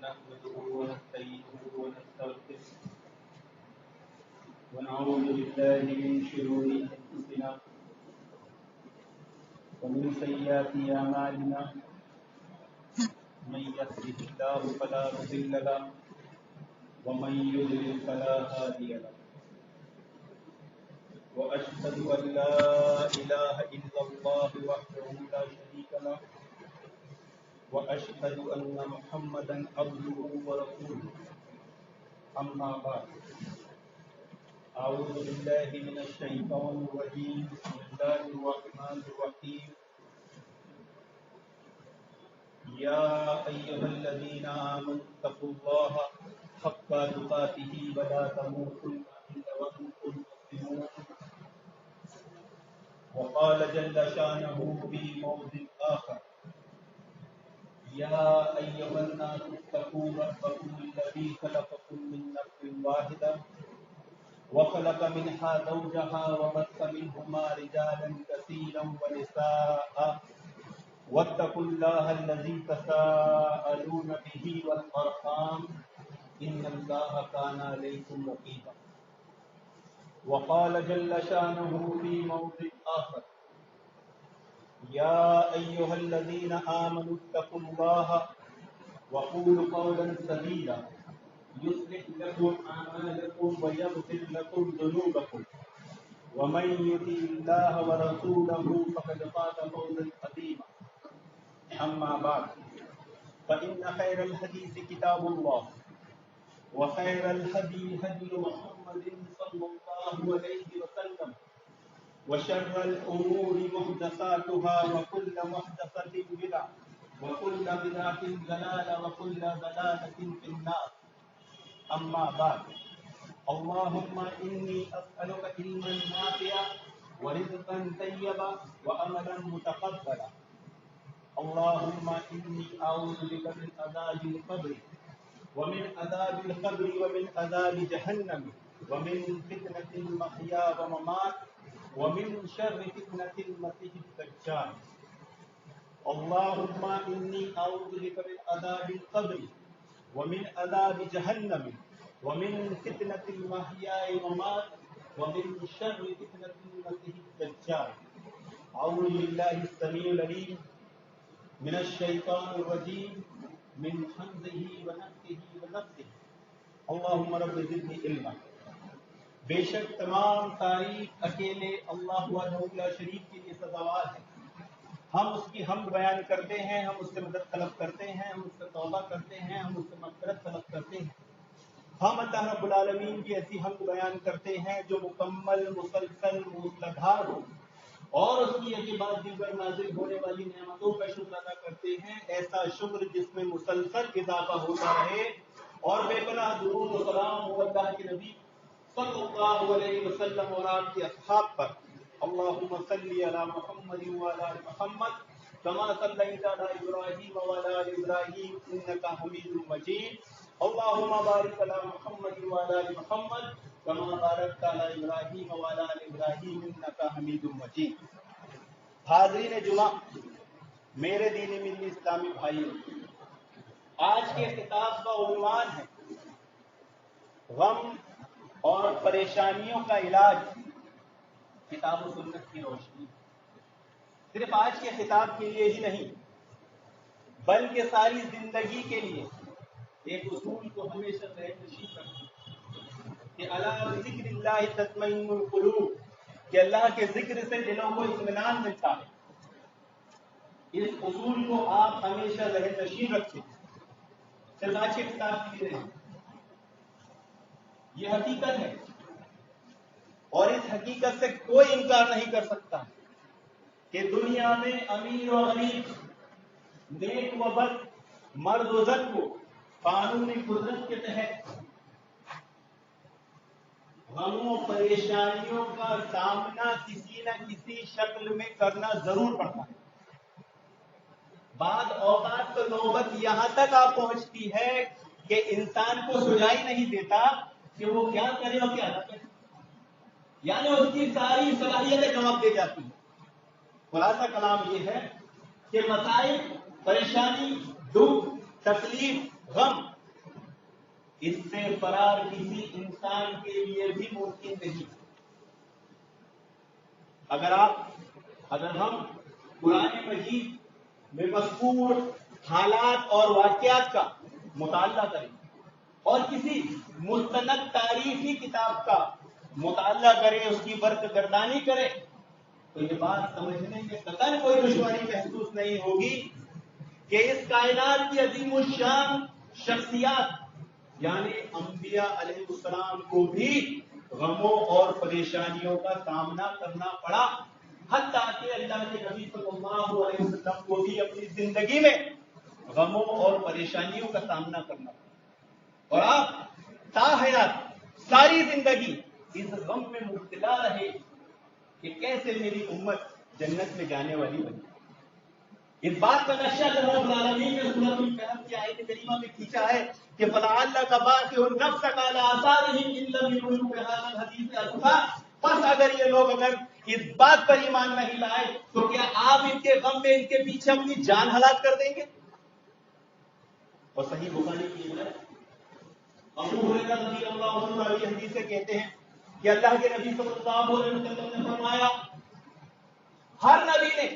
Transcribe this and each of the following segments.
نحمده ونستعينه ونستغفره ونعوذ بالله من شرور أنفسنا ومن سيئات أعمالنا من يهده الله فلا مضل له ومن يضلل فلا هادي له وأشهد أن لا إله إلا الله وحده لا شريك له وأشهد أن محمدا عبده ورسوله أما بعد أعوذ بالله من الشيطان الرجيم بسم الله الرحمن الرحيم يا أيها الذين آمنوا اتقوا الله حق تقاته ولا تموتن إلا وأنتم مسلمون وقال جل شانه في موضع آخر يا أيها الناس اتقوا ربكم الذي خلقكم من نفس واحدة وخلق منها زوجها وبث منهما رجالا كثيرا ونساء واتقوا الله الذي تساءلون به والأرحام إن الله كان عليكم رقيبا وقال جل شانه في موضع آخر يا أيها الذين آمنوا اتقوا الله وقولوا قولا سديدا يصلح لكم أعمالكم ويغفر لكم ذنوبكم ومن يطع الله ورسوله فقد فاز فوزا عظيما أما بعد فإن خير الحديث كتاب الله وخير الهدي هدي محمد صلى الله عليه وسلم وشر الأمور محدثاتها وكل محدثة بدعة وكل بدعة ضلالة وكل ضلالة في النار أما بعد اللهم إني أسألك علما نافعا ورزقا طيبا وعملا متقبلا اللهم إني أعوذ بك من عذاب القبر ومن عذاب القبر ومن عذاب جهنم ومن فتنة المحيا والممات ومن شر فتنة المسيح الدجال اللهم إني أعوذ بك من عذاب القبر ومن عذاب جهنم ومن فتنة المحيا والممات ومن شر فتنة المسيح الدجال أعوذ بالله السميع العليم من الشيطان الرجيم من حمزه ونفسه ونفسه اللهم رب زدني علما بے شک تمام تعریف اکیلے اللہ وحدہ لا شریک کے لیے سزاوار ہے ہم اس کی حمد بیان کرتے ہیں ہم اس سے مدد طلب کرتے ہیں ہم اس سے توبہ کرتے ہیں ہم اس سے مغفرت طلب کرتے ہیں ہم اللہ رب العالمین کی ایسی حمد بیان کرتے ہیں جو مکمل مسلسل موسلادھار ہو اور اس کی ایسی بات دیگر نازل ہونے والی نعمتوں کا شکر ادا کرتے ہیں ایسا شکر جس میں مسلسل اضافہ ہوتا رہے اور بے پناہ درود و سلام ہو اللہ کے نبی صلی اللہ علیہ وسلم اور آپ کے اصحاب پر اللہم صلی علی محمد وعلی آل محمد کما صلیت علی ابراہیم وعلی آل ابراہیم انک حمید مجید اللہم بارک علی محمد وعلی آل محمد کما بارکت علی ابراہیم وعلی آل ابراہیم انک حمید مجید حاضرین جمعہ میرے دینی ملی اسلامی بھائیوں آج کے خطاب کا عنوان ہے غم اور پریشانیوں کا علاج کتاب و سنت کی روشنی صرف آج کے خطاب کے لیے ہی نہیں بلکہ ساری زندگی کے لیے ایک اصول کو ہمیشہ ذہن نشین رکھنا کہ الا بذکر اللہ تطمئن القلوب کہ اللہ کے ذکر سے دلوں کو اطمینان ملتا ہے اس اصول کو آپ ہمیشہ ذہن نشین رکھیں صرف آج کے خطاب کے لیے نہیں یہ حقیقت ہے اور اس حقیقت سے کوئی انکار نہیں کر سکتا کہ دنیا میں امیر و غریب نیک و بد مرد و زن کو قانون قدرت کے تحت غموں و پریشانیوں کا سامنا کسی نہ کسی شکل میں کرنا ضرور پڑتا ہے بعض اوقات تو نوبت یہاں تک آپ پہنچتی ہے کہ انسان کو سجائی نہیں دیتا کہ وہ کیا کرے اور کیا نہ کرے یعنی اس کی ساری صلاحیتیں جواب دے جاتی ہیں خلاصہ کلام یہ ہے کہ مسائل پریشانی دکھ تکلیف غم اس سے فرار کسی انسان کے لیے بھی ممکن نہیں۔ اگر ہم قرآن مجید میں مذکور حالات اور واقعات کا مطالعہ کریں اور کسی مستند تاریخی کتاب کا مطالعہ کریں، اس کی برق گردانی کریں، تو یہ بات سمجھنے میں قطعاً کوئی دشواری محسوس نہیں ہوگی کہ اس کائنات کی عظیم الشان شخصیات یعنی انبیاء علیہ السلام کو بھی غموں اور پریشانیوں کا سامنا کرنا پڑا، حتیٰ کہ اللہ کے نبی صلی اللہ علیہ وسلم کو بھی اپنی زندگی میں غموں اور پریشانیوں کا سامنا کرنا پڑا، اور آپ تا حیات ساری زندگی اس غم میں مبتلا رہے کہ کیسے میری امت جنت میں جانے والی بنی۔ اس بات کا نقشہ جو رب العالمین نے سورۃ الکہف کی آیت کریمہ میں کھینچا ہے کہ فَلَعَلَّكَ بَاخِعٌ نَفْسَكَ عَلَىٰ آثَارِهِمْ إِن لَّمْ يُؤْمِنُوا بِهَٰذَا الْحَدِيثِ أَسَفًا۔ بس اگر یہ لوگ اس بات پر ایمان نہیں لائے تو کیا آپ ان کے غم میں ان کے پیچھے اپنی جان ہلاک کر دیں گے؟ اور صحیح بخاری کی روایت ابو ہریرہ رضی اللہ عنہ یہ حدیث سے کہتے ہیں کہ اللہ کے نبی صلی اللہ علیہ وسلم نے فرمایا، ہر نبی نے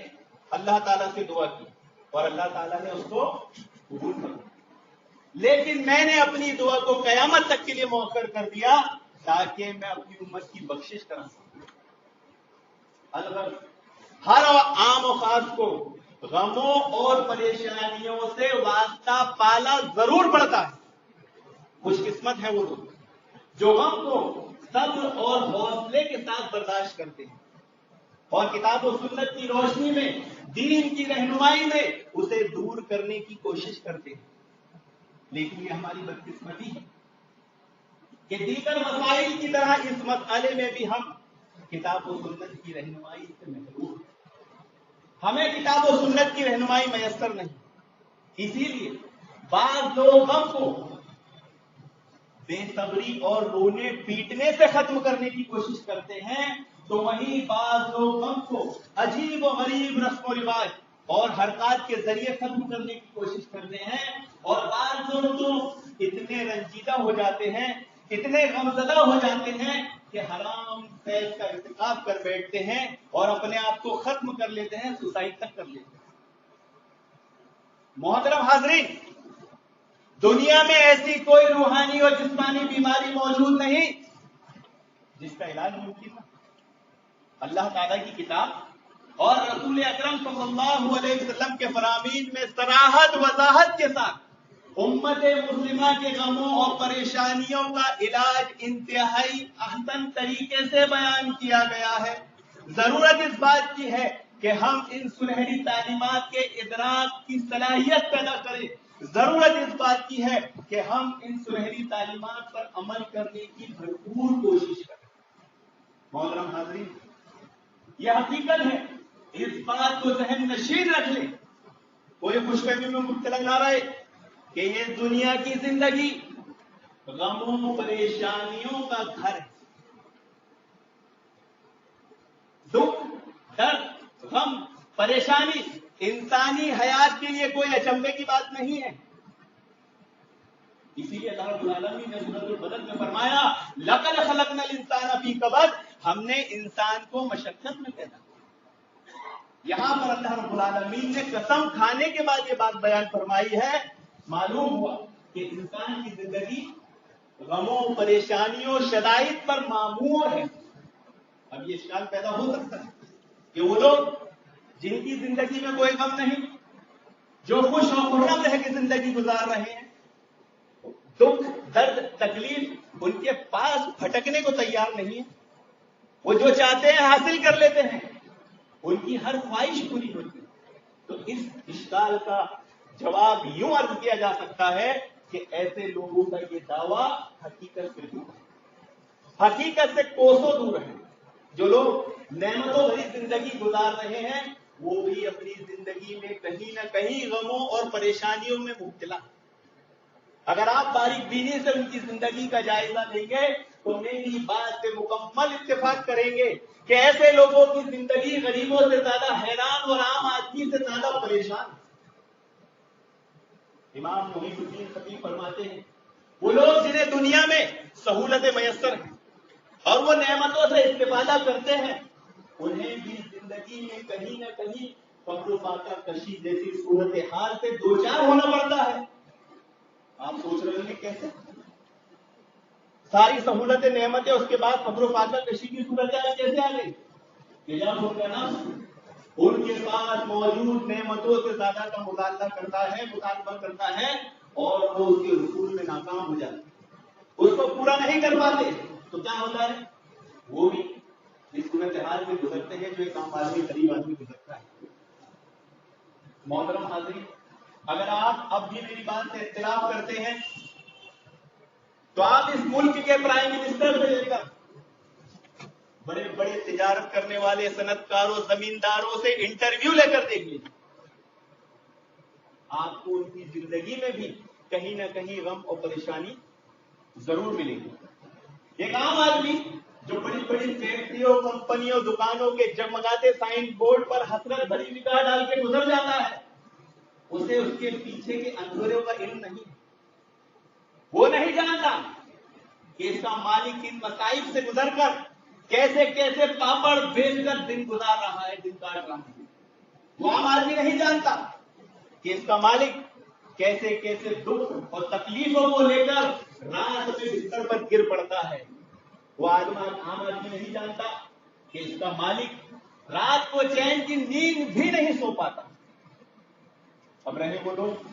اللہ تعالیٰ سے دعا کی اور اللہ تعالیٰ نے اس کو قبول کر لیا، لیکن میں نے اپنی دعا کو قیامت تک کے لیے مؤخر کر دیا تاکہ میں اپنی امت کی بخشش کرا سکوں۔ البتہ ہر عام و خاص کو غموں اور پریشانیوں سے واسطہ پالا ضرور پڑتا ہے۔ خوش قسمت ہے وہ لوگ جو غم کو صبر اور حوصلے کے ساتھ برداشت کرتے ہیں اور کتاب و سنت کی روشنی میں دین کی رہنمائی میں اسے دور کرنے کی کوشش کرتے ہیں۔ لیکن یہ ہماری بدقسمتی ہے کہ دیگر مسائل کی طرح اس مسئلے میں بھی ہم کتاب و سنت کی رہنمائی سے محروم ہیں۔ ہمیں کتاب و سنت کی رہنمائی میسر نہیں، اسی لیے بعض لوگ غم کو بے صبری اور رونے پیٹنے سے ختم کرنے کی کوشش کرتے ہیں، تو وہیں بعض لوگ غم کو عجیب و غریب رسم و رواج اور حرکات کے ذریعے ختم کرنے کی کوشش کرتے ہیں، اور بعض لوگ تو اتنے رنجیدہ ہو جاتے ہیں، اتنے غمزدہ ہو جاتے ہیں کہ حرام فیض کا ارتکاب کر بیٹھتے ہیں اور اپنے آپ کو ختم کر لیتے ہیں، سوسائڈ تک کر لیتے ہیں۔ محترم حاضرین، دنیا میں ایسی کوئی روحانی اور جسمانی بیماری موجود نہیں جس کا علاج ممکن ہے۔ اللہ تعالیٰ کی کتاب اور رسول اکرم صلی اللہ علیہ وسلم کے فرامین میں صراحت وضاحت کے ساتھ امت مسلمہ کے غموں اور پریشانیوں کا علاج انتہائی احسن طریقے سے بیان کیا گیا ہے۔ ضرورت اس بات کی ہے کہ ہم ان سنہری تعلیمات کے ادراک کی صلاحیت پیدا کریں، ضرورت اس بات کی ہے کہ ہم ان سنہری تعلیمات پر عمل کرنے کی بھرپور کوشش کریں۔ محترم حاضرین، یہ حقیقت ہے، اس بات کو ذہن نشین رکھ لیں، کوئی خوش فہمی میں مبتلا نہ رہے کہ یہ دنیا کی زندگی غموں پریشانیوں کا گھر ہے۔ دکھ، درد، غم، پریشانی انسانی حیات کے لیے کوئی اچنبھے کی بات نہیں ہے۔ اسی لیے اللہ رب العالمین نے سورۃ البلد میں فرمایا، لَقَدْ خَلَقْنَا الْإِنسَانَ فِي كَبَدٍ، ہم نے انسان کو مشقت میں پیدا کیا۔ یہاں پر اللہ رب العالمین نے قسم کھانے کے بعد یہ بات بیان فرمائی ہے، معلوم ہوا کہ انسان کی زندگی غموں، پریشانیوں، شدائد پر معمور ہے۔ اب یہ اشکال پیدا ہو سکتا ہے کہ وہ لوگ جن کی زندگی میں کوئی غم نہیں، جو خوش و خرم رہ کے زندگی گزار رہے ہیں، دکھ، درد، تکلیف ان کے پاس پھٹکنے کو تیار نہیں ہے، وہ جو چاہتے ہیں حاصل کر لیتے ہیں، ان کی ہر خواہش پوری ہوتی ہے۔ تو اس اشکال کا جواب یوں عرض کیا جا سکتا ہے کہ ایسے لوگوں کا یہ دعویٰ حقیقت سے دور ہے، حقیقت سے کوسوں دور ہے۔ جو لوگ نعمتوں بھری زندگی گزار رہے ہیں وہ بھی اپنی زندگی میں کہیں نہ کہیں غموں اور پریشانیوں میں مبتلا۔ اگر آپ باریک بینی سے ان کی زندگی کا جائزہ لیں گے تو میری بات سے مکمل اتفاق کریں گے کہ ایسے لوگوں کی زندگی غریبوں سے زیادہ حیران اور عام آدمی سے زیادہ پریشان۔ امام محی الدین خطیب فرماتے ہیں وہ لوگ جنہیں دنیا میں سہولتیں میسر ہیں اور وہ نعمتوں سے استفادہ کرتے ہیں، انہیں بھی زندگی میں کہیں نہ کہیں فقر و فاقہ کشی جیسی صورتحال سے دوچار ہونا پڑتا ہے۔ آپ سوچ رہے ہیں کیسے؟ ساری سہولتیں نعمتیں، اس کے بعد فقر و فاقہ کشی کی صورتحال کیسے آ گئی؟ کہ جب ان کا نفس ان کے پاس موجود نعمتوں سے زیادہ کا مطالبہ کرتا ہے اور وہ اس کے حصول میں ناکام ہو جاتا ہے، اس کو پورا نہیں کر پاتے، تو کیا ہوتا ہے؟ وہ بھی اس صورتحال میں گزرتے ہیں جو ایک عام آدمی غریب آدمی گزرتا ہے۔ محترم حاضرین، اگر آپ اب بھی میری بات سے اختلاف کرتے ہیں تو آپ اس ملک کے پرائم منسٹر سے لے کر بڑے بڑے تجارت کرنے والے صنعت کاروں زمینداروں سے انٹرویو لے کر دیکھ لیجیے، آپ کو ان کی زندگی میں بھی کہیں نہ کہیں غم اور پریشانی ضرور ملے گی۔ ایک عام آدمی جو بڑی بڑی فیکٹریوں کمپنیوں دکانوں کے جگمگاتے سائن بورڈ پر حسرت بھری نگاہ ڈال کے گزر جاتا ہے، اسے اس کے پیچھے کے اندھوروں کا علم نہیں ہے۔ وہ نہیں جانتا کہ اس کا مالک ان مصائب سے گزر کر کیسے کیسے پاپڑ بیچ کر دن گزار رہا ہے، دن کاٹ رہا ہے۔ وہ عام آدمی نہیں جانتا کہ اس کا مالک کیسے کیسے دکھ اور تکلیفوں کو لے کر رات میں بستر پر گر پڑتا ہے۔ وہ عام آدمی نہیں جانتا کہ اس کا مالک رات کو چین کی نیند بھی نہیں سو پاتا۔ اب رہے وہ لوگ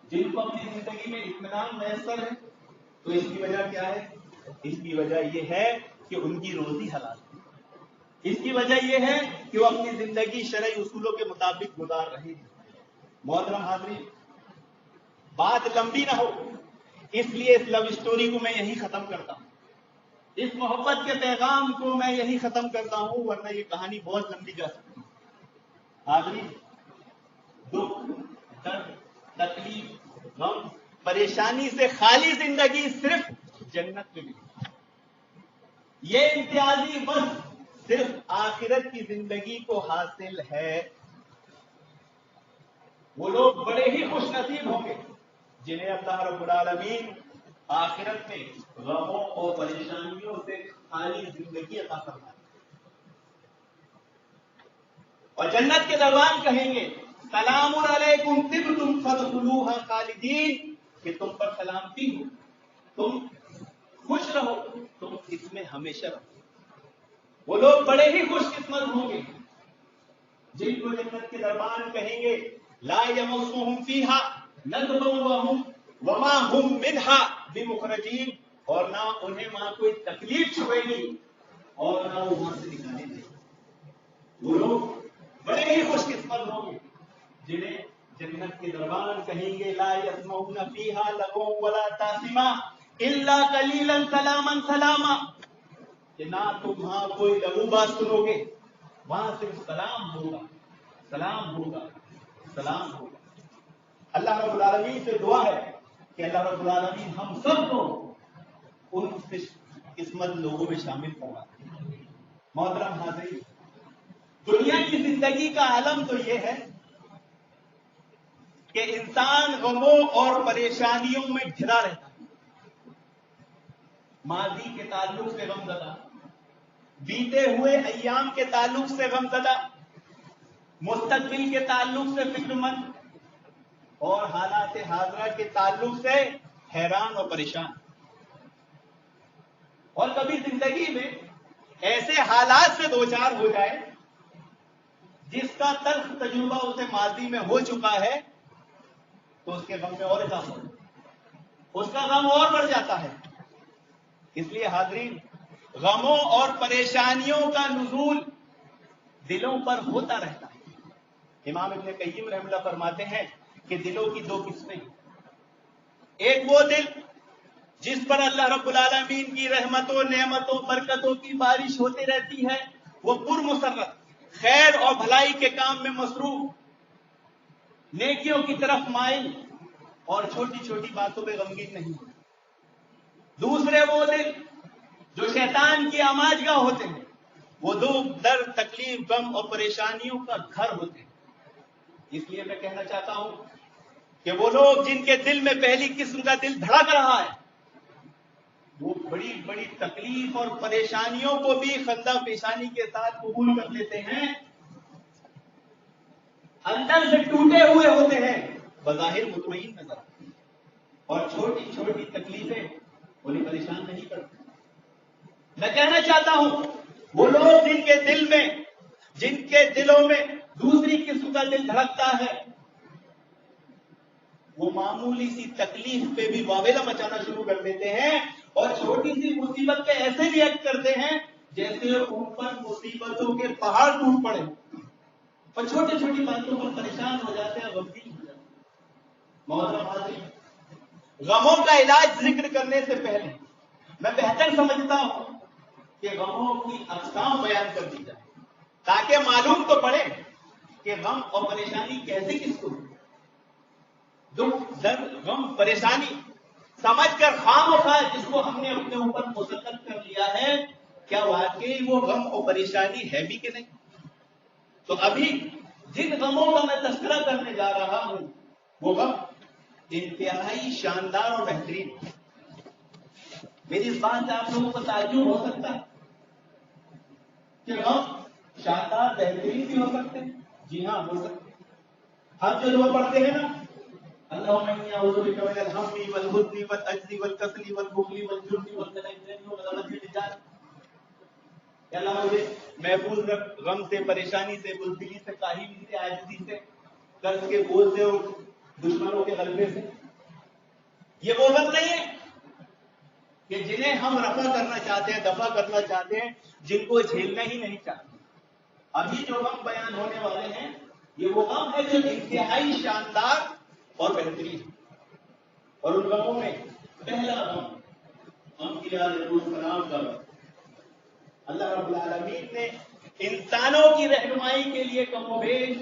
جن کو اپنی زندگی میں اطمینان میسر ہے، تو اس کی وجہ کیا ہے؟ اس کی وجہ یہ ہے کہ ان کی روزی حلال ہے، اس کی وجہ یہ ہے کہ وہ اپنی زندگی شرعی اصولوں کے مطابق گزار رہے ہیں۔ محترم حاضرین، بات لمبی نہ ہو اس لیے اس لو اسٹوری کو میں یہی ختم کرتا ہوں، اس محبت کے پیغام کو میں یہی ختم کرتا ہوں، ورنہ یہ کہانی بہت لمبی جا سکتی ہے۔ حاضرین، دکھ، درد، تکلیف، غم، پریشانی سے خالی زندگی صرف جنت میں ملتی ہے۔ یہ امتیازی بس صرف آخرت کی زندگی کو حاصل ہے۔ وہ لوگ بڑے ہی خوش نصیب ہوں گے جنہیں اللہ رب العالمین آخرت میں غموں اور پریشانیوں سے خالی زندگی عطا فرمائے اور جنت کے دربان کہیں گے سلام علیکم طبتم فادخلوها خالدین، کہ تم پر سلامتی ہو، تم خوش رہو، تم اس میں ہمیشہ رہو۔ وہ لوگ بڑے ہی خوش قسمت ہوں گے جن کو جنت کے دربان کہیں گے لا یمسهم فیها نصب وما هم منها بمخرجین، اور نہ انہیں وہاں کوئی تکلیف چھوئے گی اور نہ وہ وہاں سے نکالے جائیں گے۔ وہ لوگ بڑے ہی خوش قسمت ہوں گے جنہیں جنت کے دربان کہیں گے لا یسمعون فیها لغوا ولا تاثما الا قلیلا سلاما سلاما، کہ نہ تم وہاں کوئی لغو بات سنو گے، وہاں صرف سلام ہوگا، سلام ہوگا، سلام ہوگا۔ اللہ رب العالمین سے دعا ہے کہ اللہ رب العالمین ہم سب کو ان قسمت لوگوں میں شامل کروا۔ محترم حاضرین، دنیا کی زندگی کا عالم تو یہ ہے کہ انسان غموں اور پریشانیوں میں گھرا رہتا ہے، ماضی کے تعلق سے غم زدہ، بیتے ہوئے ایام کے تعلق سے غم زدہ، مستقبل کے تعلق سے فکر مند اور حالات حاضرہ کے تعلق سے حیران اور پریشان۔ اور کبھی زندگی میں ایسے حالات سے دوچار ہو جائے جس کا تلخ تجربہ اسے ماضی میں ہو چکا ہے تو اس کے غم میں اور اضافہ ہوتا ہے، اس کا غم اور بڑھ جاتا ہے۔ اس لیے حاضرین، غموں اور پریشانیوں کا نزول دلوں پر ہوتا رہتا ہے۔ امام ابن قیم رحمہ اللہ فرماتے ہیں کہ دلوں کی دو قسمیں ہیں، ایک وہ دل جس پر اللہ رب العالمین کی رحمتوں نعمتوں برکتوں کی بارش ہوتی رہتی ہے، وہ پرمسرت خیر اور بھلائی کے کام میں مصروف، نیکیوں کی طرف مائل اور چھوٹی چھوٹی باتوں پہ غمگین نہیں۔ دوسرے وہ دل جو شیطان کی آماجگاہ ہوتے ہیں، وہ دکھ درد تکلیف غم اور پریشانیوں کا گھر ہوتے ہیں۔ اس لیے میں کہنا چاہتا ہوں کہ وہ لوگ جن کے دل میں پہلی قسم کا دل دھڑک رہا ہے وہ بڑی بڑی تکلیف اور پریشانیوں کو بھی خندہ پیشانی کے ساتھ قبول کر لیتے ہیں، اندر سے ٹوٹے ہوئے ہوتے ہیں، بظاہر مطمئن نظر آتے ہیں، اور چھوٹی چھوٹی تکلیفیں انہیں پریشان نہیں کرتی۔ میں کہنا چاہتا ہوں وہ لوگ جن کے دلوں میں دوسری قسم کا دل دھڑکتا ہے وہ معمولی سی تکلیف پہ بھی واویلا مچانا شروع کر دیتے ہیں اور چھوٹی سی مصیبت پہ ایسے ریئیکٹ کرتے ہیں جیسے اوپر مصیبتوں کے پہاڑ ٹوٹ پڑے اور چھوٹی چھوٹی باتوں پر پریشان ہو جاتے ہیں، غمگین ہو جاتے ہیں۔ محترم حاضرین، غموں کا علاج ذکر کرنے سے پہلے میں بہتر سمجھتا ہوں کہ غموں کی اقسام بیان کر دی جائے تاکہ معلوم تو پڑے کہ غم اور پریشانی کیسے کس کو دکھ درد غم پریشانی سمجھ کر خام و خواہ جس کو ہم نے اپنے اوپر مسلط کر لیا ہے، کیا واقعی وہ غم اور پریشانی ہے بھی کہ نہیں؟ تو ابھی جن غموں کا میں تذکرہ کرنے جا رہا ہوں وہ غم انتہائی شاندار اور بہترین ہے۔ میری اس بات سے آپ لوگوں کو تعجب ہو سکتا ہے کہ غم شاندار بہترین بھی ہو سکتے ہیں۔ جی ہاں، ہو سکتے ہیں۔ ہم جو دعا پڑھتے ہیں نا، اللہم انی اعوذ بک من الہم والحزن والعجز والکسل والبخل والجبن والتنکر وغلبۃ الرجال، کہ اللہ مجھے محفوظ رکھ غم سے، پریشانی سے، بزدلی سے، کاہلی سے، عاجزی سے، قرض کے بوجھ سے اور دشمنوں کے غلبے سے۔ یہ وہ غم نہیں ہے کہ جنہیں ہم رفع کرنا چاہتے ہیں، دفع کرنا چاہتے ہیں، جن کو جھیلنا ہی نہیں چاہتے۔ ابھی جو غم بیان ہونے والے ہیں یہ وہ غم ہے جو انتہائی شاندار اور بہترین ہے۔ اور ان غموں میں پہلا غم انبیاء علیہ السلام کا غم۔ اللہ رب العالمین نے انسانوں کی رہنمائی کے لیے کم و بیش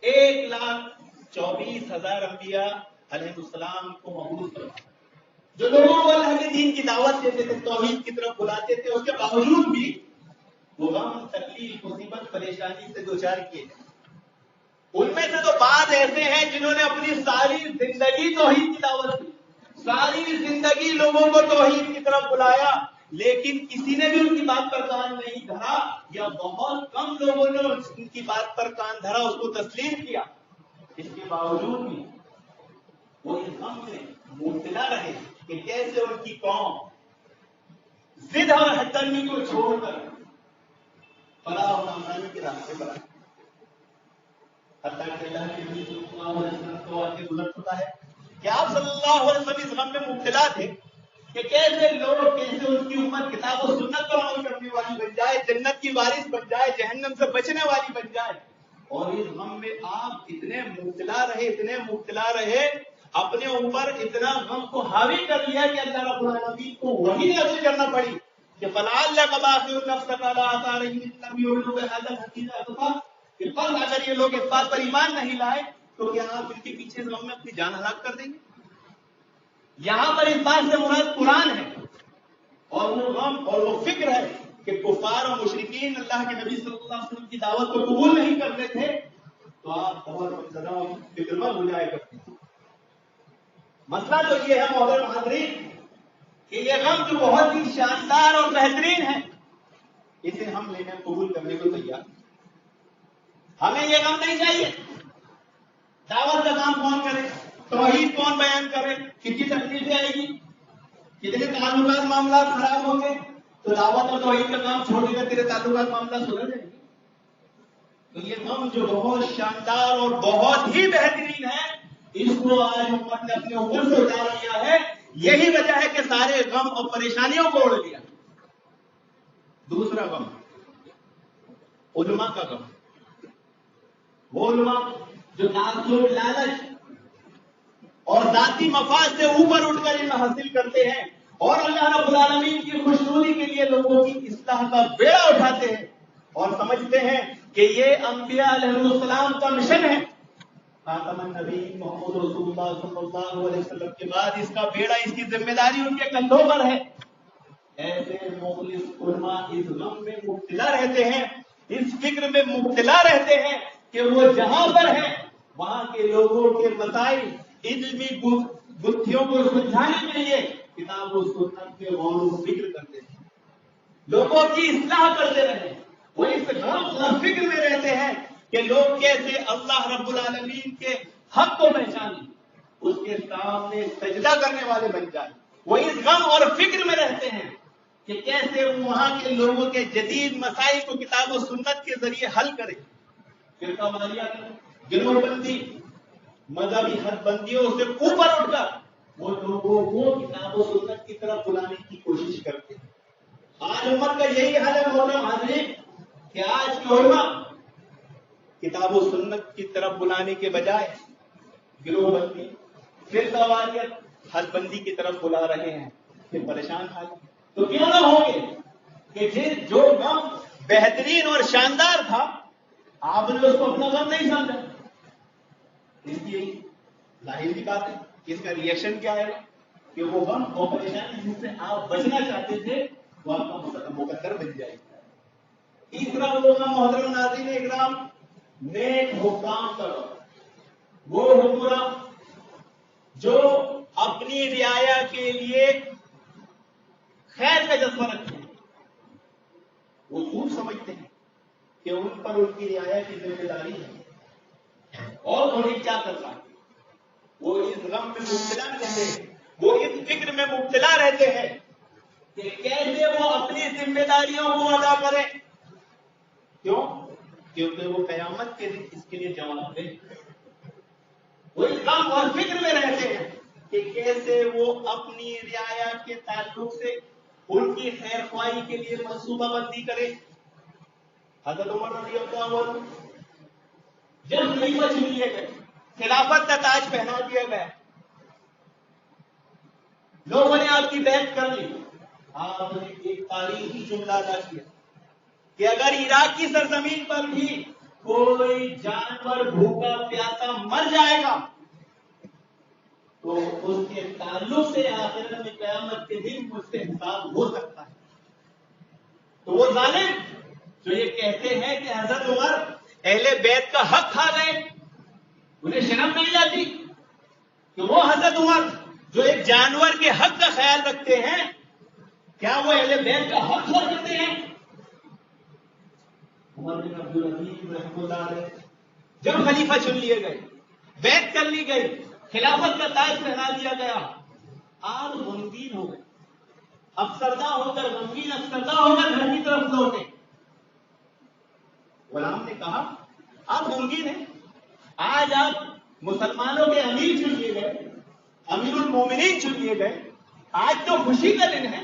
1,24,000 انبیاء علیہ السلام کو مبعوث کرا، جو لوگوں کو اللہ کے دین کی دعوت دیتے تھے، توحید کی طرف بلاتے تھے۔ اس کے باوجود بھی وہ غم، تکلیف، مصیبت، پریشانی سے دوچار کیے گئے۔ ان میں سے تو بعض ایسے ہیں جنہوں نے اپنی ساری زندگی توحید کی دعوت دی، ساری زندگی لوگوں کو توحید کی طرف بلایا، لیکن کسی نے بھی ان کی بات پر کان نہیں دھرا، یا بہت کم لوگوں نے ان کی بات پر کان دھرا، اس کو تسلیم کیا۔ اس کے باوجود بھی وہ اس غم میں مبتلا رہے کہ کیسے ان کی قوم ضد اور ہٹرمی کو چھوڑ کر فلاح و کامیابی کے راستے پر آئے۔ حتیٰ کہ اللہ کے نبی صلی اللہ علیہ وسلم کو آگے گزر چکا ہے کہ آپ صلی اللہ علیہ وسلم اس غم میں مبتلا تھے کہ کیسے لوگ، کیسے ان کی امت کتاب و سنت پر عمل کرنے والی بن جائے، جنت کی وارث بن جائے، جہنم سے بچنے والی بن جائے۔ اور اس غم میں آپ اتنے مبتلا رہے، اپنے اوپر اتنا غم کو حاوی کر لیا کہ اللہ رب العالمین کو وہی نازل کرنا پڑی کہ فَلَعَلَّكَ بَاخِعٌ نَفْسَكَ عَلَىٰ آثَارِهِمْ إِن لَّمْ يُؤْمِنُوا بِهَٰذَا الْحَدِيثِ أَسَفًا، کہ بس اگر یہ لوگ اس بات پر ایمان نہیں لائے تو کیا آپ ان کے پیچھے غم میں اپنی جان ہلاک کر دیں گے؟ یہاں پر اس بات سے مراد قرآن ہے، اور وہ غم اور وہ فکر ہے کہ کفار اور مشرکین اللہ کے نبی صلی اللہ علیہ وسلم کی دعوت کو قبول نہیں کرتے تھے، تو آپ بہت زیادہ فکر مند ہو جائے کرتے تھے۔ مسئلہ تو یہ ہے محترم حاضرین کہ یہ غم جو بہت ہی شاندار اور بہترین ہے، اسے ہم لینے قبول کرنے کو تیار۔ ہمیں یہ غم نہیں چاہیے۔ دعوت کا کام کون کرے، توحید کون بیان کرے، کتنی تکلیفیں آئے گی، کتنے تعلقات معاملات خراب ہوں گے، تو دعوت اور توحید کا کام چھوڑے گا، تیرے تعلقات معاملات سدھر جائیں گے۔ تو یہ غم جو بہت شاندار اور بہت ہی بہترین ہے، اس کو آج امت نے اپنے اوپر سے اتار لیا ہے۔ یہی وجہ ہے کہ سارے غم اور پریشانیوں کو اوڑھ لیا۔ دوسرا غم علماء کا غم، وہ علماء جو تعصب، لالچ اور ذاتی مفاد سے اوپر اٹھ کر علم حاصل کرتے ہیں اور اللہ رب العالمین کی خوشنودی کے لیے لوگوں کی اصلاح کا بیڑا اٹھاتے ہیں اور سمجھتے ہیں کہ یہ انبیاء علیہ السلام کا مشن ہے۔ خاتم النبی محمد رسول اللہ صلی اللہ علیہ وسلم کے بعد اس کا بیڑا، اس کی ذمہ داری ان کے کندھوں پر ہے۔ ایسے مخلص علماء اس غم میں مبتلا رہتے ہیں، اس فکر میں مبتلا رہتے ہیں کہ وہ جہاں پر ہیں وہاں کے لوگوں کے مسائل علمی گتھیوں کو سلجھانے کے لیے کتاب و سنت کے غور و فکر کرتے تھے، لوگوں کی اصلاح کرتے رہے. وہ اس غم اور فکر میں رہتے ہیں کہ لوگ کیسے اللہ رب العالمین کے حق کو پہچانیں، اس کے سامنے سجدہ کرنے والے بن جائیں. وہ اس غم اور فکر میں رہتے ہیں کہ کیسے وہاں کے لوگوں کے جدید مسائل کو کتاب و سنت کے ذریعے حل کریں. فرقہ واریت، گروہ بندی، مذہبی حد بندیوں سے اوپر اٹھ کر وہ لوگوں کو کتاب و سنت کی طرف بلانے کی کوشش کرتے ہیں. آج امت کا یہی حال ہے محترم حاضرین کہ آج کی علماء کتاب و سنت کی طرف بلانے کے بجائے گروہ بندی، فرقہ واریت، حد بندی کی طرف بلا رہے ہیں. کہ پریشان حال تو کیوں نہ ہوں گے کہ جو غم بہترین اور شاندار تھا آپ نے اس کو اپنا غم نہیں سمجھا. اس لیے ظاہر کی بات ہے کہ اس کا ریئیکشن کیا ہے کہ وہ غم اور پریشانی جن سے آپ بچنا چاہتے تھے وہ آپ کا مقدر بن جائے گا. تیسرا لوگ محترم ناظرین اکرام، نیک حکام کرو. وہ حکمراں جو اپنی رعایا کے لیے خیر کا جذبہ رکھتے ہیں، وہ خوب سمجھتے ہیں کہ ان پر ان کی رعایا کی ذمہ داری ہے اور انہیں کیا کرنا ہے. وہ اس غم میں مبتلا رہتے ہیں، وہ اس فکر میں مبتلا رہتے ہیں کہ کیسے وہ اپنی ذمہ داریوں کو ادا کریں. کیوں؟ کیونکہ وہ قیامت کے دن اس کے لیے جواب دیں. وہ اس غم اور فکر میں رہتے ہیں کہ کیسے وہ اپنی رعایا کے تعلق سے ان کی خیر خواہی کے لیے منصوبہ بندی کرے. حضرت عمر رضی اللہ عنہ جب خلیفہ چن لیے گئے، خلافت کا تاج پہنا دیا گیا، لوگوں نے آپ کی بیعت کر لی. آپ نے ایک تاریخی جملہ ادا کیا کہ اگر عراق کی سرزمین پر بھی کوئی جانور بھوکا پیاسا مر جائے گا تو اس کے تعلق سے آخرت میں قیامت کے دن مجھ سے حساب ہو سکتا ہے. تو وہ ظالم جو یہ کہتے ہیں کہ حضرت عمر اہل بیت کا حق کھا گئے، انہیں شرم نہیں آتی کہ وہ حضرت عمر جو ایک جانور کے حق کا خیال رکھتے ہیں کیا وہ اہل بیت کا حق کھا سکتے ہیں؟ عمر بن عبدالعزیز رحمۃ اللہ علیہ جب خلیفہ چن لیے گئے، بیعت کر لی گئی، خلافت کا تاج پہنا دیا گیا، آپ غمگین ہو گئے، افسردہ ہو کر غمگین افسردہ ہو کر گھر کی طرف لوٹے. غلام نے کہا آپ غمگین ہیں، آج آپ مسلمانوں کے امیر چن لیے گئے، امیر المومنین چن لیے گئے، آج تو خوشی کا دن ہے.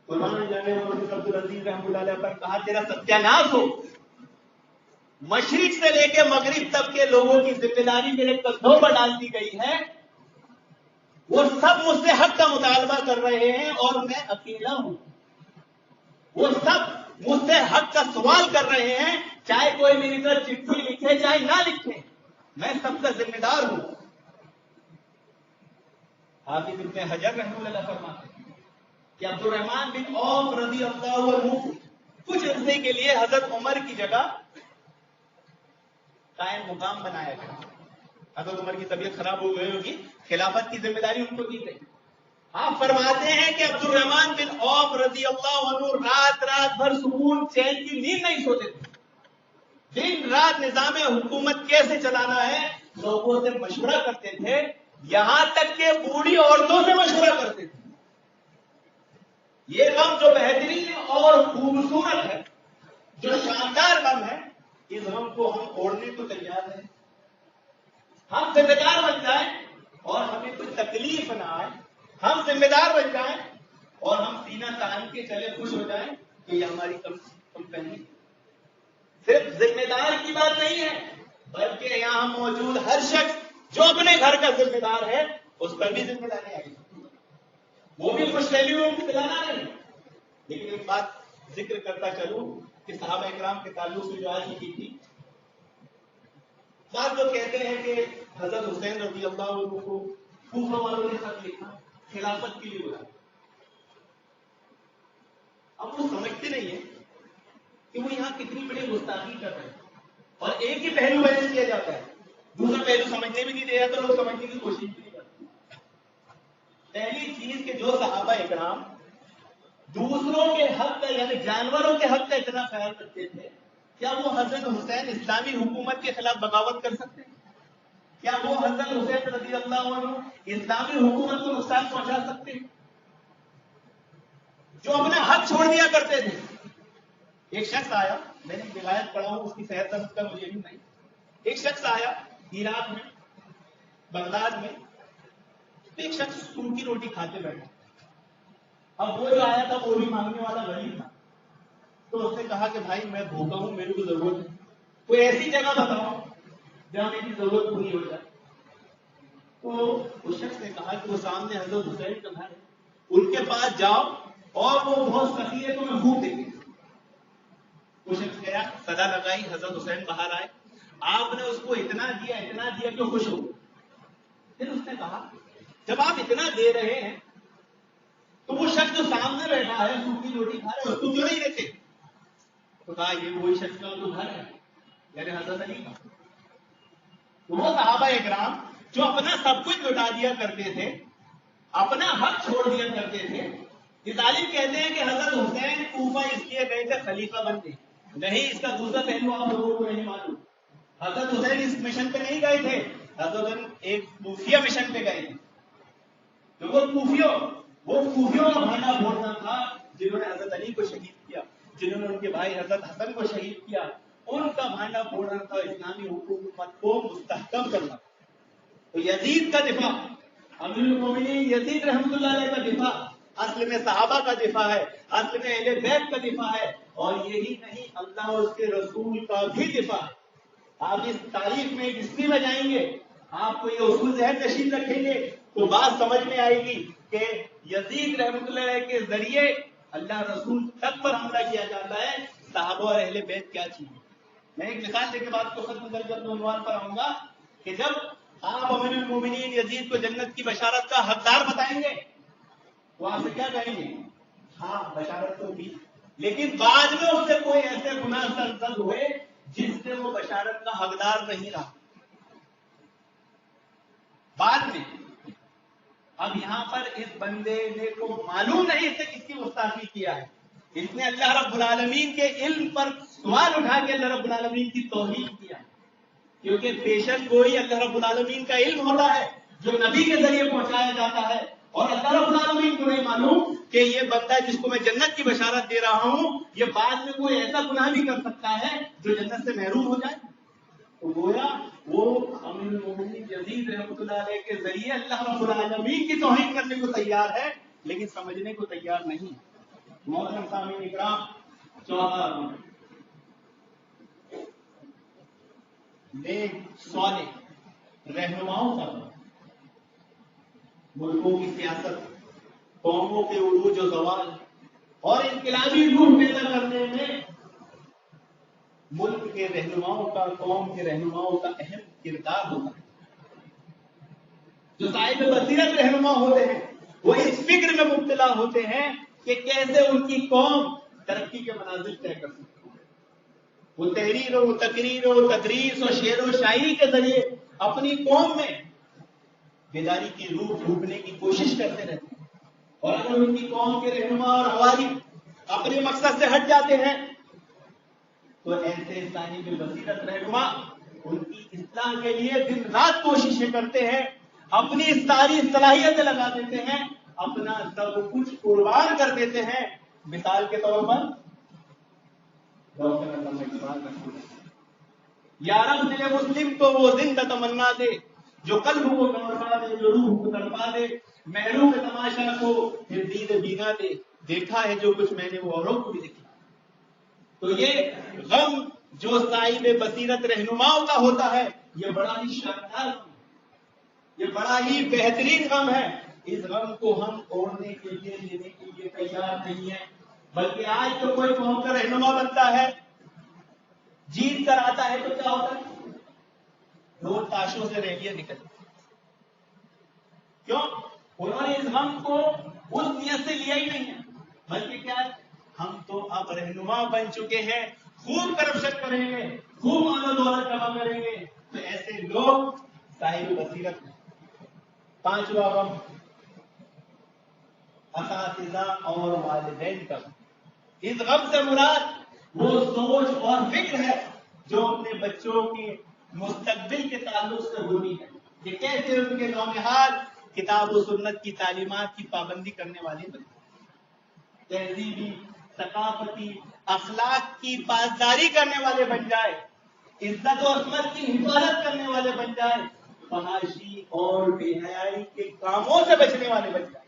قرآن جانے عبدالعزیز رحمۃ اللہ علیہ پر کہا تیرا ستیاناش ہو، مشرق سے لے کے مغرب تک کے لوگوں کی ذمہ داری میرے کندھوں پر ڈال دی گئی ہے، وہ سب مجھ سے حق کا مطالبہ کر رہے ہیں اور میں اکیلا ہوں. وہ سب مجھ سے حق کا سوال کر رہے ہیں، چاہے کوئی میری طرف چٹھی لکھے چاہے نہ لکھے، میں سب کا ذمہ دار ہوں. حافظ ابن حجر رحمہ اللہ فرماتے ہیں کہ عبد الرحمن بن عوف رضی اللہ عنہ کچھ عرصے کے لیے حضرت عمر کی جگہ قائم مقام بنایا گیا. حضرت عمر کی طبیعت خراب ہو گئی ہوگی، خلافت کی ذمہ داری ان کو دی گئی. آپ فرماتے ہیں کہ عبد الرحمن بن عوف رضی اللہ عنہ رات رات بھر سکون چین کی نیند نہیں سوتے تھے. دن رات نظام حکومت کیسے چلانا ہے لوگوں سے مشورہ کرتے تھے، یہاں تک کہ بوڑھی عورتوں سے مشورہ کرتے تھے. یہ غم جو بہترین اور خوبصورت ہے، جو شاندار غم ہے، اس غم کو ہم اوڑھنے کو تیار ہیں. ہم ذمہ دار بن جائیں اور ہمیں کوئی تکلیف نہ آئے، ہم ذمہ دار بن جائیں اور ہم سینہ تان کے چلے خوش ہو جائیں کہ یہ ہماری کم پہنی. صرف ذمہ دار کی بات نہیں ہے بلکہ یہاں موجود ہر شخص جو اپنے گھر کا ذمہ دار ہے اس پر بھی ذمہ داری آئی، وہ بھی خوش فہمیوں کو دلانا نہیں. لیکن ایک بات ذکر کرتا چلوں کہ صحابہ اکرام کے تعلق سے جو آج کی تھی، بعض لوگ کہتے ہیں کہ حضرت حسین رضی اللہ عنہ کو کوفہ والوں نے خط لکھا خلافت کے لیے بلایا. اب وہ سمجھتے نہیں ہیں کہ وہ یہاں کتنی بڑی گستاخی کر رہے ہیں اور ایک ہی پہلو بیان کیا جاتا ہے دوسرا پہلو سمجھنے بھی نہیں دے رہا تو لوگ سمجھنے کی کوشش بھی نہیں کرتے. پہلی چیز کہ جو صحابہ اکرام دوسروں کے حق کا یعنی جانوروں کے حق کا اتنا خیال رکھتے تھے, کیا وہ حضرت حسین اسلامی حکومت کے خلاف بغاوت کر سکتے ہیں؟ کیا وہ حضرت حسین رضی اللہ عنہ اسلامی حکومت کو نقصان پہنچا سکتے ہیں؟ جو اپنا حق چھوڑ دیا کرتے تھے. ایک شخص آیا, میں نے روایت پڑھا ہوں, اس کی صحت کا مجھے بھی نہیں. ایک شخص آیا عراق میں, بغداد میں, ایک شخص سون کی روٹی کھاتے بیٹھا. اب وہ جو آیا تھا وہ بھی مانگنے والا غریب تھا, تو اس نے کہا کہ بھائی میں بھوکا ہوں, میرے کو ضرورت ہے, کوئی ایسی جگہ بتاؤ جہاں میری ضرورت پوری ہو جائے. تو اس شخص نے کہا کہ وہ سامنے حضرت حسین کا گھر ہے, ان کے پاس جاؤ اور وہ بہت سخی ہے تو میں بھوک دیں گے. وہ شخص گیا, صدا لگائی, حضرت حسین باہر آئے, آپ نے اس کو اتنا دیا کہ خوش ہو. پھر اس نے کہا جب آپ اتنا دے رہے ہیں تو وہ شخص جو سامنے بیٹھا ہے سوکھی روٹی کھا رہے, اس کو کیوں نہیں دیتے؟ تو کہا یہ وہی شخص کا جو گھر ہے یعنی حضرت علی کا. وہ صحابہ اکرام جو اپنا سب کچھ لٹا دیا کرتے تھے, اپنا حق چھوڑ دیا کرتے تھے. یہ ظالم کہتے ہیں کہ حضرت حسین کوفہ اس لیے گئے تھے خلیفہ بنتے, نہیں, اس کا دوسرا پہلو آپ لوگوں کو نہیں معلوم. حضرت حسین اس مشن پہ نہیں گئے تھے, حضرت حسین ایک کوفیہ مشن پہ گئے تھے. وہ کوفیوں کا بھانڈا بھوڑنا تھا جنہوں نے حضرت علی کو شہید کیا, جنہوں نے ان کے بھائی حضرت حسن کو شہید کیا. ان کا بھانڈا بھوڑنا تھا اسلامی حکومت کو مستحکم کرنا. تو یزید کا دفاع, امیر المومنین یزید رحمۃ اللہ علیہ کا دفاع اصل میں صحابہ کا دفاع ہے, اصل میں اہل بیت کا دفاع ہے, اور یہی نہیں اللہ اور اس کے رسول کا بھی دفاع ہے. آپ اس تاریخ میں ایک ہسٹری میں جائیں گے, آپ کو یہ اصول ذہن نشین رکھیں گے تو بات سمجھ میں آئے گی کہ یزید رحمۃ اللہ علیہ کے ذریعے اللہ رسول تک پر حملہ کیا جاتا ہے. صحابہ اور اہل بیت کیا چیز ہے. میں ایک مثال دے کے بات کو ختم کر کے اپنے عنوان پر آؤں گا کہ جب آپ امیر المومنین یزید کو جنت کی بشارت کا حقدار بتائیں گے تو آپ سے کیا کہیں گے؟ ہاں بشارت تو دی, لیکن بعد میں اس سے کوئی ایسے گناہ سرزد ہوئے جس سے وہ بشارت کا حقدار نہیں رہا. بعد میں اب یہاں پر اس بندے نے کو معلوم نہیں اس سے کس کی گستاخی کیا ہے. اس نے اللہ رب العالمین کے علم پر سوال اٹھا کے اللہ رب العالمین کی توہین کیا, کیونکہ پیشن گوئی اللہ رب العالمین کا علم ہوتا ہے جو نبی کے ذریعے پہنچایا جاتا ہے, اور اللہ رب العالمین کو نہیں معلوم کہ یہ بندہ جس کو میں جنت کی بشارت دے رہا ہوں یہ بعد میں کوئی ایسا گناہ بھی کر سکتا ہے جو جنت سے محروم ہو جائے. تو گویا وہ امیر المومنین یزید رحمۃ اللہ علیہ کے ذریعے اللہ رب العالمین کی توہین کرنے کو تیار ہے لیکن سمجھنے کو تیار نہیں. محترم سامعین اکرام, چوتھا نیک صالح رہنماؤں کا ملکوں کی سیاست, قوموں کے عروج و زوال اور انقلابی روح پیدا کرنے میں ملک کے رہنماؤں کا, قوم کے رہنماؤں کا اہم کردار ہوتا ہے. جو صاحب بصیرت رہنما ہوتے ہیں وہ اس فکر میں مبتلا ہوتے ہیں کہ کیسے ان کی قوم ترقی کے منازل طے کر سکتی ہے. وہ تحریر و تقریر و تدریس و شعر و شاعری کے ذریعے اپنی قوم میں بیداری کی روح پھونکنے کی کوشش کرتے رہتے ہیں, اور اگر ان کی قوم کے رہنما اور حوالی اپنے مقصد سے ہٹ جاتے ہیں تو ایسے صاحب بصیرت رہنما ان کی اصلاح کے لیے دن رات کوششیں کرتے ہیں, اپنی ساری صلاحیتیں لگا دیتے ہیں, اپنا سب کچھ قربان کر دیتے ہیں. مثال کے طور پر یارب دل مسلم کو وہ زندہ تمنا دے جو قلب کو گنوا دے, جو روح کو تڑپا دے, محروم تماشا کو پھر دید بینا دے, دیکھا ہے جو کچھ میں نے وہ اوروں کو بھی دیکھا. تو یہ غم جو صاحب بصیرت رہنماؤں کا ہوتا ہے یہ بڑا ہی شاندار, یہ بڑا ہی بہترین غم ہے. اس غم کو ہم اوڑھنے کے لیے لینے کے لیے تیار نہیں ہے, بلکہ آج تو کوئی قوم کا رہنما بنتا ہے, جیت کر آتا ہے تو کیا ہوتا ہے, دو تاشوں سے ریلیاں نکلتی. کیوں؟ انہوں نے اس غم کو اس نیت سے لیا ہی نہیں ہے, بلکہ کیا ہے, ہم تو اب رہنما بن چکے ہیں, خوب کرپشن کریں گے, خوب مال و دولت جمع کریں گے, تو ایسے لوگ صاحب بصیرت ہیں۔ پانچواں غم اساتذہ اور والدین کا۔ اس غم سے مراد وہ سوچ اور فکر ہے جو اپنے بچوں کے مستقبل کے تعلق سے ہونی ہے کہ کیسے ان کے نونہال کتاب و سنت کی تعلیمات کی پابندی کرنے والے بنے، تہذیبی، ثقافتی، اخلاق کی پاسداری کرنے والے بن جائے، عزت و عصمت کی حفاظت کرنے والے بن جائے، فحاشی اور بے حیائی کے کاموں سے بچنے والے بن جائے۔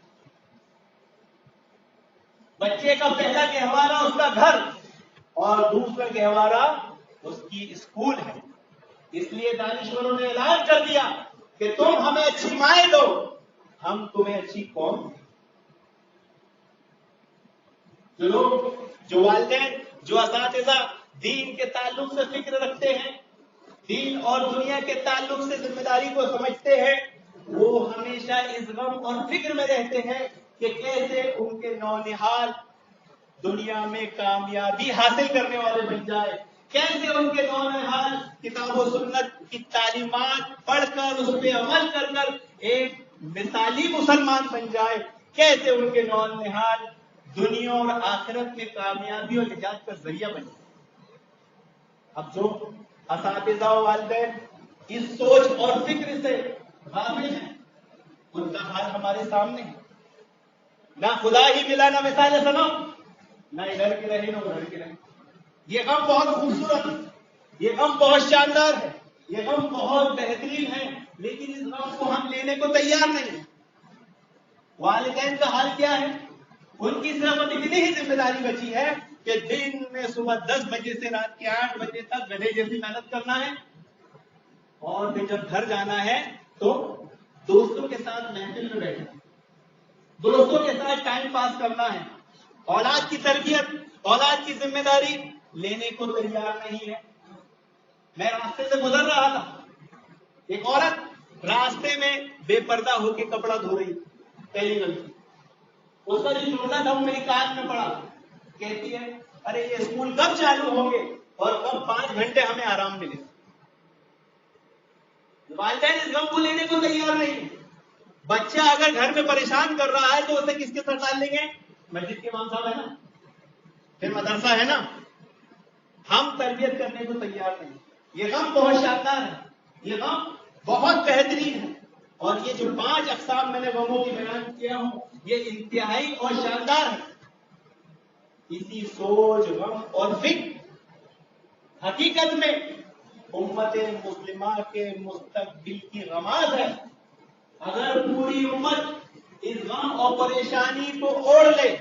بچے کا پہلا گہوارہ اس کا گھر اور دوسرا گہوارہ اس کی اسکول ہے۔ اس لیے دانشوروں نے اعلان کر دیا کہ تم ہمیں اچھی مائیں دو، ہم تمہیں اچھی قوم دیں۔ جو لوگ، جو والدین، جو اساتذہ دین کے تعلق سے فکر رکھتے ہیں، دین اور دنیا کے تعلق سے ذمہ داری کو سمجھتے ہیں، وہ ہمیشہ اس غم اور فکر میں رہتے ہیں کہ کیسے ان کے نونہال دنیا میں کامیابی حاصل کرنے والے بن جائے، کیسے ان کے نونہال کتاب و سنت کی تعلیمات پڑھ کر اس پہ عمل کر کر ایک مثالی مسلمان بن جائے، کیسے ان کے نونہال دنیا اور آخرت میں کامیابی اور نجات کا ذریعہ بن جائے۔ اب جو اساتذہ و والدین اس سوچ اور فکر سے غافل ہیں، ان کا حال ہمارے سامنے ہے۔ نہ خدا ہی ملا نہ مثال سنو، نہ ادھر کے رہے نہ ادھر کے رہے۔ یہ غم بہت خوبصورت ہے، یہ غم بہت شاندار ہے، یہ غم بہت بہترین ہے، لیکن اس غم کو ہم لینے کو تیار نہیں ہیں۔ والدین کا حال کیا ہے؟ ان کی صرف اب اتنی ہی ذمہ داری بچی ہے کہ دن میں صبح 10 بجے سے رات کے 8 بجے تک گدھے جیسی محنت کرنا ہے، اور پھر جب گھر جانا ہے تو دوستوں کے ساتھ محفل میں بیٹھنا ہے، دوستوں کے ساتھ ٹائم پاس کرنا ہے۔ اولاد کی تربیت، اولاد کی ذمہ داری لینے کو تیار نہیں ہے۔ میں راستے سے گزر رہا تھا، ایک عورت راستے میں بے پردہ ہو کے کپڑا دھو رہی، پہلی غلطی۔ اس کا جو جملہ تھا وہ میری کان میں پڑا، کہتی ہے ارے یہ اسکول کب چالو ہوں گے اور کب 5 گھنٹے ہمیں آرام ملے۔ والدین اس غم کو لینے کو تیار نہیں۔ بچہ اگر گھر میں پریشان کر رہا ہے تو اسے کس کے ساتھ ڈال لیں گے؟ مسجد کے امام صاحب ہے نا، پھر مدرسہ ہے نا۔ ہم تربیت کرنے کو تیار نہیں۔ یہ غم بہت شاندار ہے، یہ غم بہت بہترین ہے، اور یہ جو 5 اقسام میں نے غموں کی بیان کیا ہوں یہ انتہائی اور شاندار ہے۔ اسی سوچ، غم اور فکر حقیقت میں امت مسلمہ کے مستقبل کی رماد ہے۔ اگر پوری امت اس غم اور پریشانی کو اوڑھ لے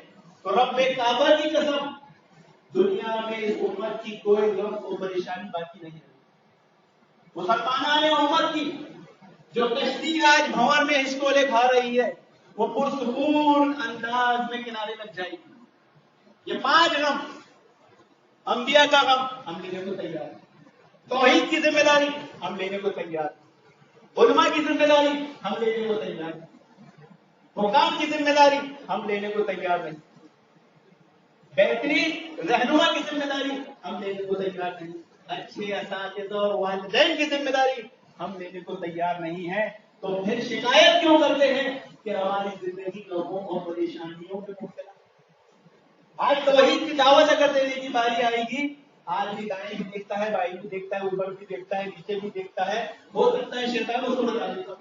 تو رب کعبہ کی قسم دنیا میں اس امت کی کوئی غم اور پریشانی باقی نہیں ہے۔ مسلمانان امت کی جو کشتی آج بھنور میں ہچکولے کھا رہی ہے وہ پرسکون انداز میں کنارے لگ جائے گی۔ یہ 5 غم، انبیاء کا غم ہم لینے کو تیار ہیں، توحید کی ذمہ داری ہم لینے کو تیار ہیں، علماء کی ذمہ داری ہم لینے کو تیار ہیں، حکام کی ذمہ داری ہم لینے کو تیار نہیں، بہترین رہنما کی ذمہ داری ہم لینے کو تیار نہیں، اچھے اساتذہ اور والدین کی ذمہ داری ہم لینے کو تیار نہیں ہے، تو پھر شکایت کیوں کرتے ہیں کہ ہماری زندگی غموں اور پریشانیوں میں مبتلا۔ آج توحید کی دعوت اگر دینے کی باری آئے گی، آج بھی دائیں بھی دیکھتا ہے، بائیں بھی دیکھتا ہے، اوپر بھی دیکھتا ہے، نیچے بھی دیکھتا ہے، ہو سکتا ہے شیطان اس کو بتا دیتا۔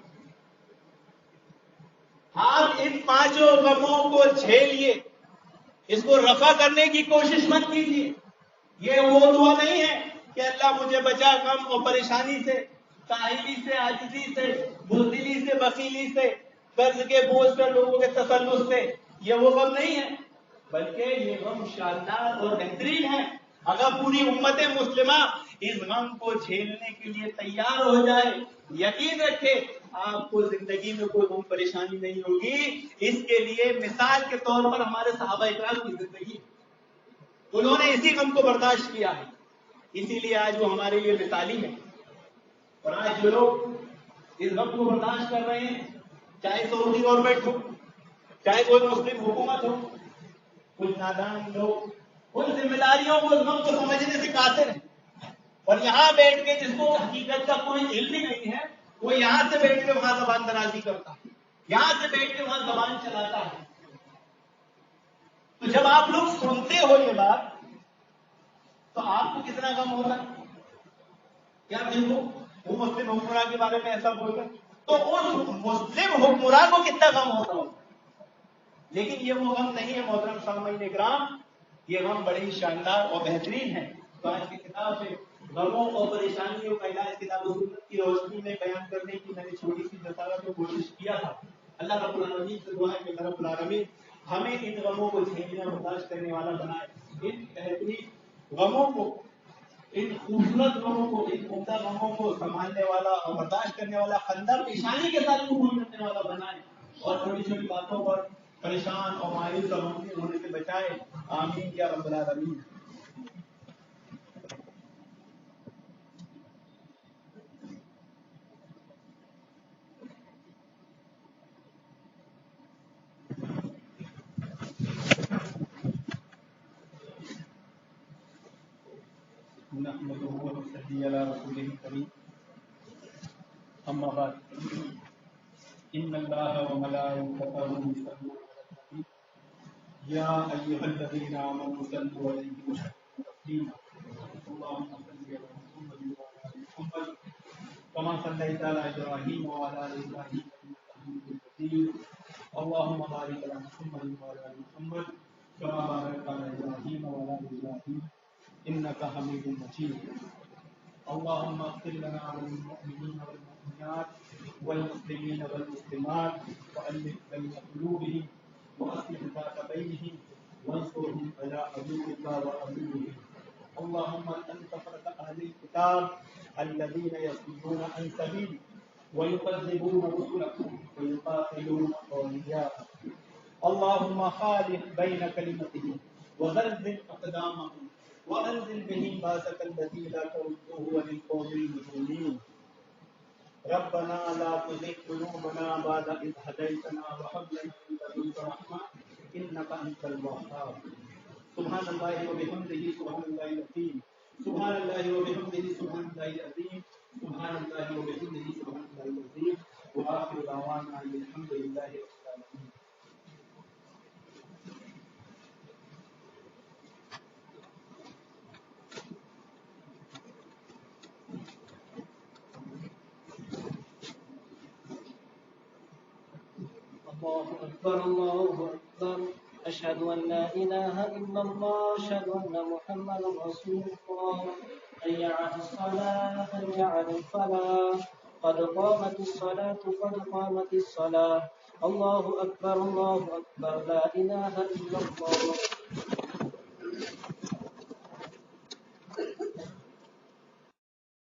آپ ان 5 غموں کو جھیلیے، اس کو رفع کرنے کی کوشش مت کیجیے۔ یہ وہ دعا نہیں ہے کہ اللہ مجھے بچا غم اور پریشانی سے، کاہلی سے، عاجزی سے، بزدلی سے، بخیلی سے، قرض کے بوجھ سے، لوگوں کے تسلط سے۔ یہ وہ غم نہیں ہے، بلکہ یہ غم شاندار اور بہترین ہے۔ اگر پوری امت مسلمہ اس غم کو جھیلنے کے لیے تیار ہو جائے، یقین رکھے آپ کو زندگی میں کوئی غم پریشانی نہیں ہوگی۔ اس کے لیے مثال کے طور پر ہمارے صحابہ اکرام کی زندگی، انہوں نے اسی غم کو برداشت کیا ہے، اسی لیے آج وہ ہمارے لیے مثالی ہے۔ اور آج جو لوگ اس غم کو برداشت کر رہے ہیں، چاہے سعودی گورنمنٹ ہو، چاہے کوئی مسلم حکومت ہو، کچھ نادان لوگ ان ذمہ داریوں کو، اس غم کو سمجھنے سے قاصر ہیں۔ اور یہاں بیٹھ کے جس کو حقیقت کا کوئی علم ہی نہیں ہے وہ یہاں سے بیٹھ کے وہاں زبان درازی کرتا ہے، یہاں سے بیٹھ کے وہاں زبان چلاتا ہے. تو جب آپ لوگ سنتے ہو یہ بات تو آپ کو کتنا غم ہوتا ہے؟ کیا دیکھو وہ مسلم حکمراں کے بارے میں ایسا بول رہے تو اس مسلم حکمراں کو کتنا غم ہوتا ہو. لیکن یہ وہ غم نہیں ہے محترم سامعین اکرام، یہ غم بڑے ہی شاندار اور بہترین ہے. تو آج کی کتاب سے غموں اور پریشانیوں کا علاج کتاب و سنت کی روشنی میں بیان کرنے کی میں نے چھوٹی سی دستاویز کو کوشش کیا تھا. اللہ رب العالمین سے دعا ہے کہ رب العالمین ہمیں ان غموں کو جھیلنے اور برداشت کرنے والا بنائے، ان بہترین غموں کو، ان خوبصورت غموں کو، ان عمدہ غموں کو سنبھالنے والا اور برداشت کرنے والا، خندہ پیشانی کے ساتھ قبول کرنے والا بنائے، اور چھوٹی چھوٹی باتوں پر پریشان اور مایوس اور غمگین ہونے سے بچائے. آمین یا رب العالمین. نحمده ونصلي على رسوله الكريم اما بعد ان الله وملائكته يصلون على النبي يا ايها الذين امنوا صلوا عليه وسلموا تسليما اللهم صل على محمد وعلى ال محمد كما صليت على ابراهيم وعلى ال ابراهيم انك حميد مجيد اللهم بارك على محمد وعلى ال محمد كما باركت على ابراهيم وعلى ال ابراهيم إنك حميد مجيد. اللهم اغفر لنا وللمؤمنين والمؤمنات والمسلمين والمسلمات وألف بين قلوبهم وأصلح ذات بينهم وانصرهم على عدوك وعدوهم. اللهم أنت فرد أهل الكتاب الذين يصدون عن سبيلك ويكذبون رسلك ويقاتلون أولياءك. اللهم خالف بين كلمتهم وزلزل أقدامهم وأنزل بهم باسك الذي لا ترده للقوم المجرمين. ربنا لا تزغ قلوبنا بعد إذ هديتنا وهب لنا من لدنك رحمة إنك أنت الوهاب. سبحان الله وبحمده سبحان الله العظيم سبحان الله وبحمده سبحان الله العظيم سبحان الله وبحمده سبحان الله العظيم وآخر دعوانا أن الحمد لله رب العالمين. الله أكبر الله أكبر أشهد أن لا إله إلا الله أشهد أن محمدا رسول الله حي على الصلاة حي على الفلاح قد قامت الصلاة قد قامت الصلاة الله أكبر لا إله إلا الله.